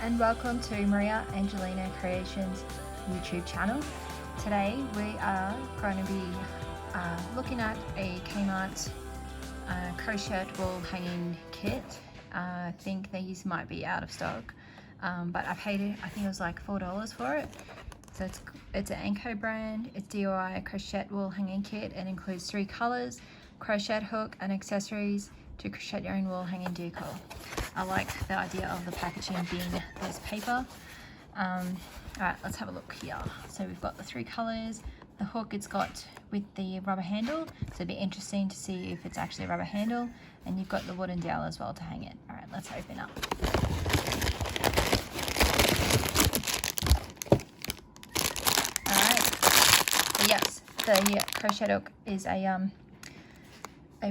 and welcome to Maria Angelina Creations YouTube channel. Today we are going to be looking at a Kmart crochet wall hanging kit. I think these might be out of stock, but I paid it, I think it was like $4 for it. So it's an Anko brand. It's DIY crochet wall hanging kit. It includes 3 colors, crochet hook and accessories to crochet your own wall hanging decor. I like the idea of the packaging being this paper. Alright, let's have a look here. So we've got the 3 colors. The hook it's got with the rubber handle, so it'd be interesting to see if it's actually a rubber handle. And you've got the wooden dowel as well to hang it. Alright, let's open up. Alright, yes, the crochet hook is a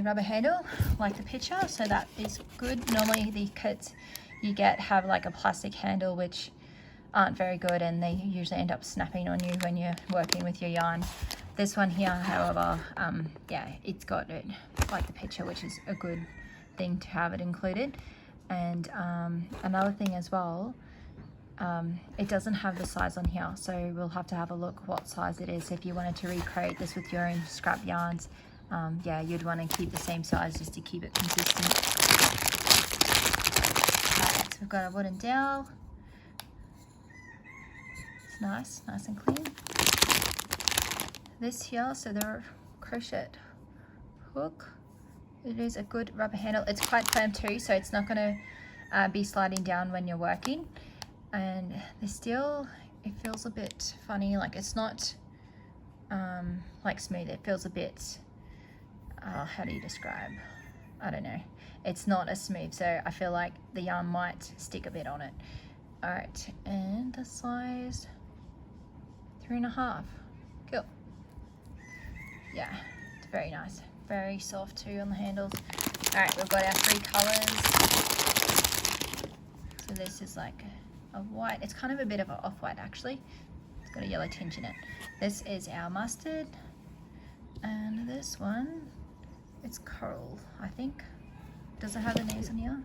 rubber handle like the picture, so that is good. Normally the kits you get have like a plastic handle, which aren't very good, and they usually end up snapping on you when you're working with your yarn. This one here, however, yeah, it's got it like the picture, which is a good thing to have it included. And another thing as well, it doesn't have the size on here, so we'll have to have a look what size it is. If you wanted to recreate this with your own scrap yarns, yeah, you'd want to keep the same size just to keep it consistent. Alright, so we've got a wooden dowel. It's nice and clean. This here, so the crochet hook, it is a good rubber handle. It's quite firm too, so it's not going to be sliding down when you're working. And the steel, it feels a bit funny, like it's not like smooth. It feels a bit, how do you describe? I don't know. It's not as smooth, so I feel like the yarn might stick a bit on it. Alright, and the size 3.5. Cool. Yeah, it's very nice. Very soft too on the handles. Alright, we've got our 3 colors. So this is like a white. It's kind of a bit of an off-white actually. It's got a yellow tinge in it. This is our mustard. And this one, it's coral, I think. Does it have the names on here?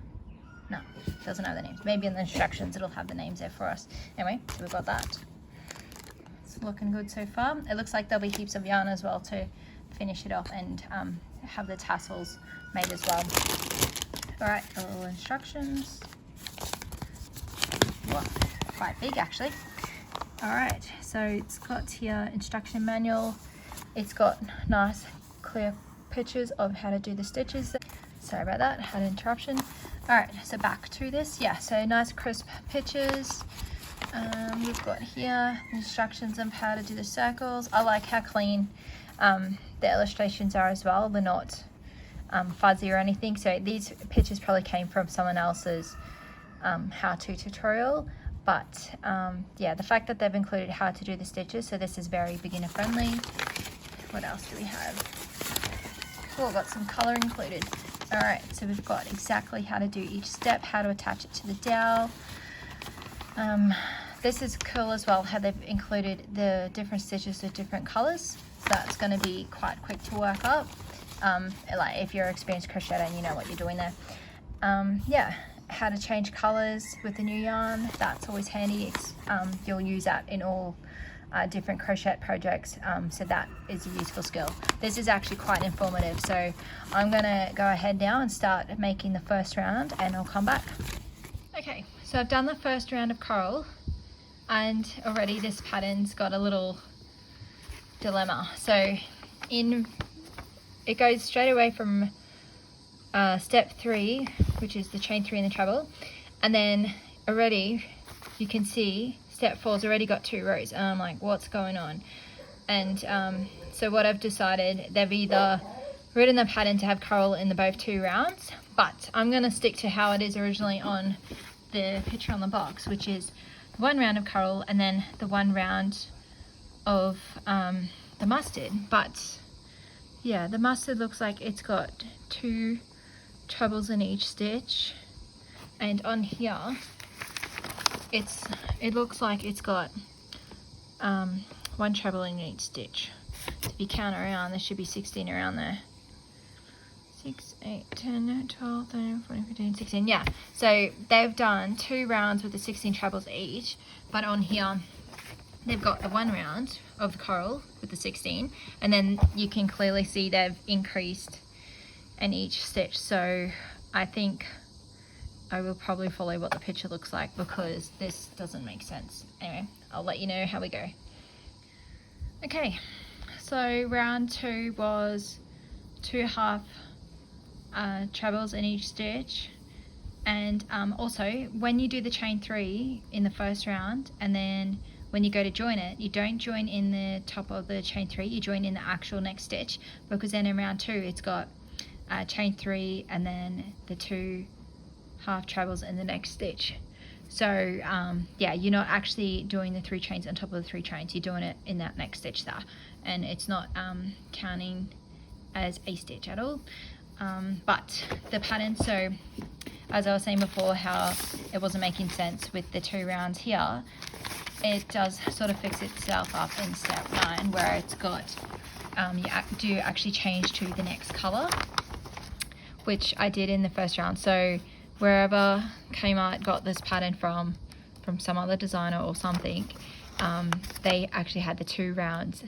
No, it doesn't have the names. Maybe in the instructions it'll have the names there for us. Anyway, so we've got that. It's looking good so far. It looks like there'll be heaps of yarn as well to finish it off, and have the tassels made as well. Alright, a little instructions. Whoa, quite big actually. Alright, so it's got here instruction manual. It's got nice clear pictures of how to do the stitches. Sorry about that, had an interruption. Alright, so back to this. Yeah, so nice crisp pictures. We've got here instructions on how to do the circles. I like how clean the illustrations are as well. They're not fuzzy or anything. So these pictures probably came from someone else's how-to tutorial. But yeah, the fact that they've included how to do the stitches, so this is very beginner friendly. What else do we have? Oh, got some color included. Alright, so we've got exactly how to do each step, how to attach it to the dowel. This is cool as well, how they've included the different stitches with different colors. So that's going to be quite quick to work up. Like if you're an experienced crocheter and you know what you're doing there. Yeah, how to change colors with the new yarn. That's always handy. It's, you'll use that in all different crochet projects, so that is a useful skill. This is actually quite informative, so I'm gonna go ahead now and start making the first round, and I'll come back. Okay, so I've done the first round of coral, and already this pattern's got a little dilemma. So it goes straight away from step 3, which is the chain 3 in the treble, and then already you can see step 4's already got 2 rows, and I'm like, what's going on? And so what I've decided, they've either written the pattern to have coral in the both 2 rounds, but I'm going to stick to how it is originally on the picture on the box, which is 1 round of coral and then the 1 round of the mustard. But yeah, the mustard looks like it's got 2 trebles in each stitch, and on here it looks like it's got 1 treble in each stitch. If you count around, there should be 16 around there. 6, 8, 10, 12, 13, 14, 15, 16. Yeah, so they've done 2 rounds with the 16 trebles each, but on here they've got the 1 round of coral with the 16, and then you can clearly see they've increased in each stitch. So I think I will probably follow what the picture looks like, because this doesn't make sense. Anyway, I'll let you know how we go. Okay, so round 2 was 2 half trebles in each stitch, and also when you do the chain 3 in the first round, and then when you go to join it, you don't join in the top of the chain 3, you join in the actual next stitch, because then in round 2 it's got chain 3 and then the 2 half trebles in the next stitch. So yeah, you're not actually doing the 3 chains on top of the 3 chains, you're doing it in that next stitch there, and it's not counting as a stitch at all. But the pattern, so as I was saying before, how it wasn't making sense with the 2 rounds here, it does sort of fix itself up in step 9, where it's got you do actually change to the next color, which I did in the first round. So wherever Kmart got this pattern from some other designer or something, they actually had the 2 rounds.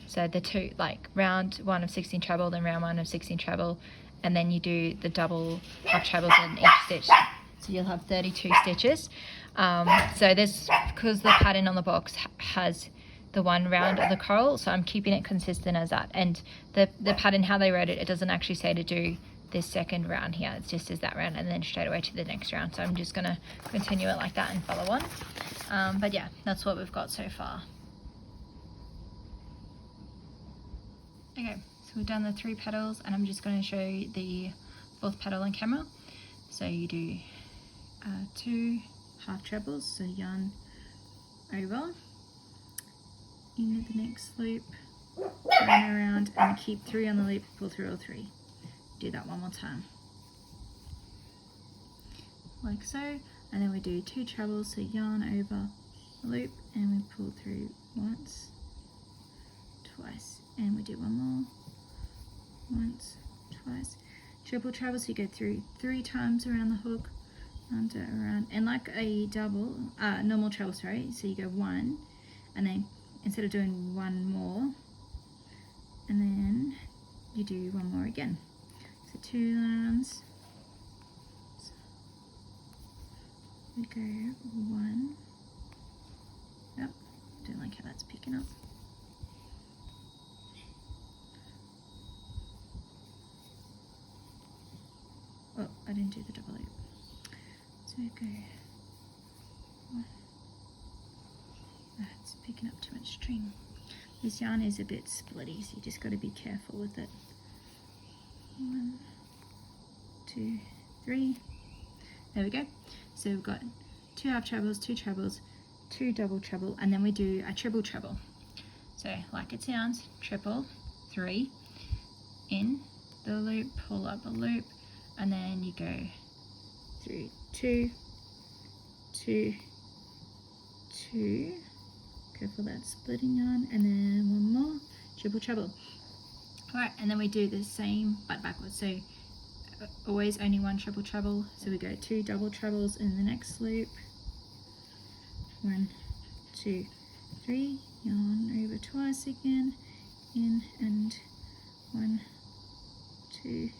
So the 2, like round 1 of 16 treble, then round 1 of 16 treble, and then you do the double half trebles in each stitch. So you'll have 32 stitches. So this, because the pattern on the box has the 1 round of the coral, so I'm keeping it consistent as that. And the pattern, how they wrote it, it doesn't actually say to do this second round here, it's just as that round and then straight away to the next round. So I'm just gonna continue it like that and follow on. But yeah, that's what we've got so far. Okay, so we've done the 3 petals, and I'm just going to show you the 4th petal on camera. So you do 2 half trebles, so yarn over into the next loop, run around and keep 3 on the loop, pull through all 3. Do that one more time, like so, and then we do 2 trebles, so yarn over the loop and we pull through once, twice, and we do one more, once, twice, triple treble, so you go through 3 times around the hook, under, around, and like a double, normal treble, sorry, so you go 1, and then instead of doing 1 more, and then you do 1 more again, so 2 rounds, so we go 1, yep, don't like how that's picking up. Oh, I didn't do the double loop. So go 1. It's picking up too much string. This yarn is a bit splitty, so you just got to be careful with it. 1, 2, 3. There we go. So we've got 2 half trebles, 2 trebles, 2 double treble, and then we do a triple treble. So like it sounds, triple, 3, in the loop, pull up the loop, and then you go through 2, 2, 2, careful that splitting yarn, and then 1 more, triple treble. Alright, and then we do the same but backwards, so always only 1 triple treble, so we go 2 double trebles in the next loop, 1, 2, 3, yarn over twice again, in, and 1, 2,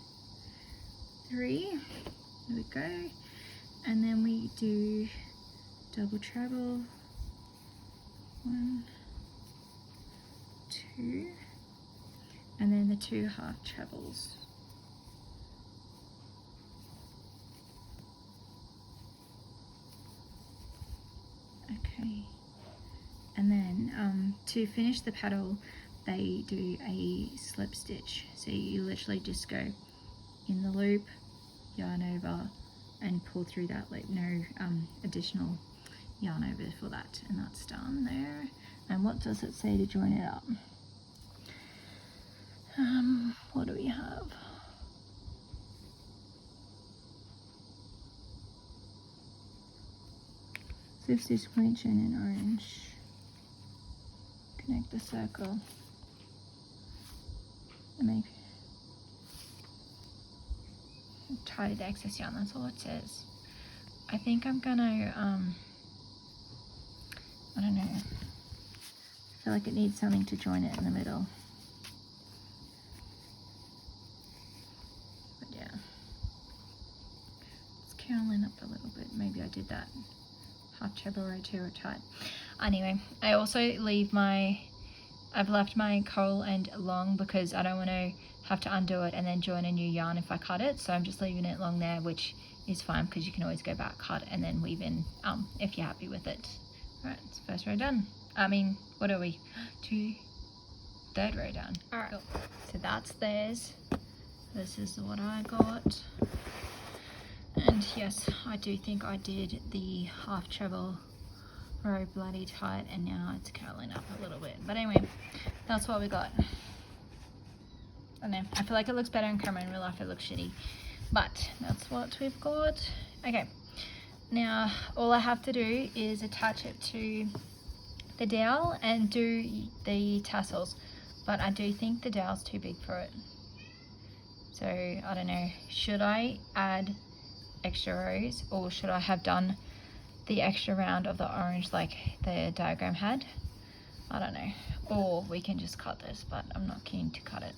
3, there we go, and then we do double treble, 1, 2, and then the 2 half trebles. Okay, and then to finish the petal they do a slip stitch, so you literally just go in the loop, yarn over, and pull through that loop. No additional yarn over for that, and that's done there. And what does it say to join it up? What do we have? Slip stitch, point chain in orange, connect the circle, and make discarded the excess yarn, that's all it says. I think I'm gonna, I don't know, I feel like it needs something to join it in the middle. But yeah, it's curling up a little bit. Maybe I did that half treble row too tight. Anyway, I also I've left my coral end long because I don't want to have to undo it and then join a new yarn if I cut it. So I'm just leaving it long there, which is fine because you can always go back, cut, and then weave in if you're happy with it. Alright, it's first row done. I mean, what are we? Third row done. Alright, cool. So that's theirs. This is what I got. And yes, I do think I did the half treble row bloody tight, and now it's curling up a little bit. But anyway, that's what we got. I know, I feel like it looks better in camera. In real life it looks shitty, but that's what we've got. Okay, now all I have to do is attach it to the dowel and do the tassels, but I do think the dowel's too big for it. So I don't know, should I add extra rows, or should I have done the extra round of the orange like the diagram had? I don't know. Or we can just cut this, but I'm not keen to cut it.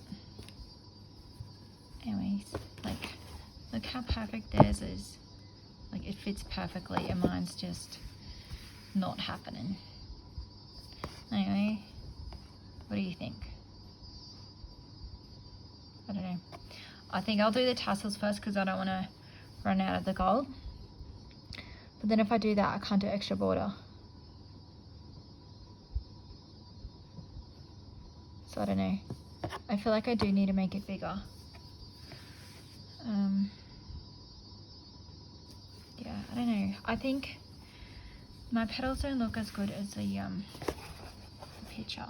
Anyways, like, look how perfect theirs is. Like, it fits perfectly, and mine's just not happening. Anyway, what do you think? I don't know. I think I'll do the tassels first because I don't want to run out of the gold. But then if I do that, I can't do extra border. So I don't know. I feel like I do need to make it bigger. Yeah, I don't know. I think my petals don't look as good as the picture.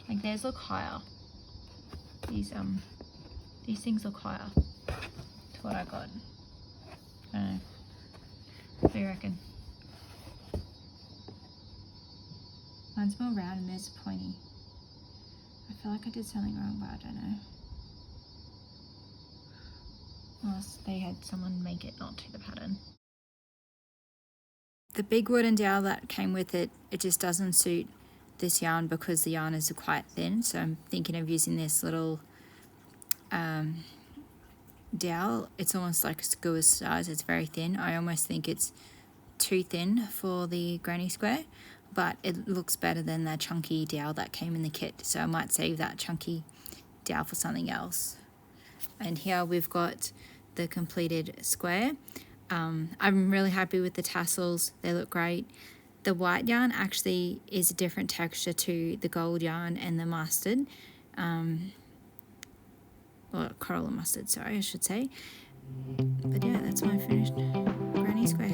Like, theirs look higher. These things look higher to what I got. I don't know. What do you reckon? Mine's more round and theirs pointy. I feel like I did something wrong, but I don't know. Unless they had someone make it not to the pattern. The big wooden dowel that came with it, it just doesn't suit this yarn because the yarn is quite thin. So I'm thinking of using this little dowel. It's almost like a skewer size. It's very thin. I almost think it's too thin for the granny square, but it looks better than the chunky dowel that came in the kit. So I might save that chunky dowel for something else. And here we've got the completed square. I'm really happy with the tassels. They look great. The white yarn actually is a different texture to the gold yarn and the mustard. Well, coral and mustard, sorry, I should say. But yeah, that's my finished granny square.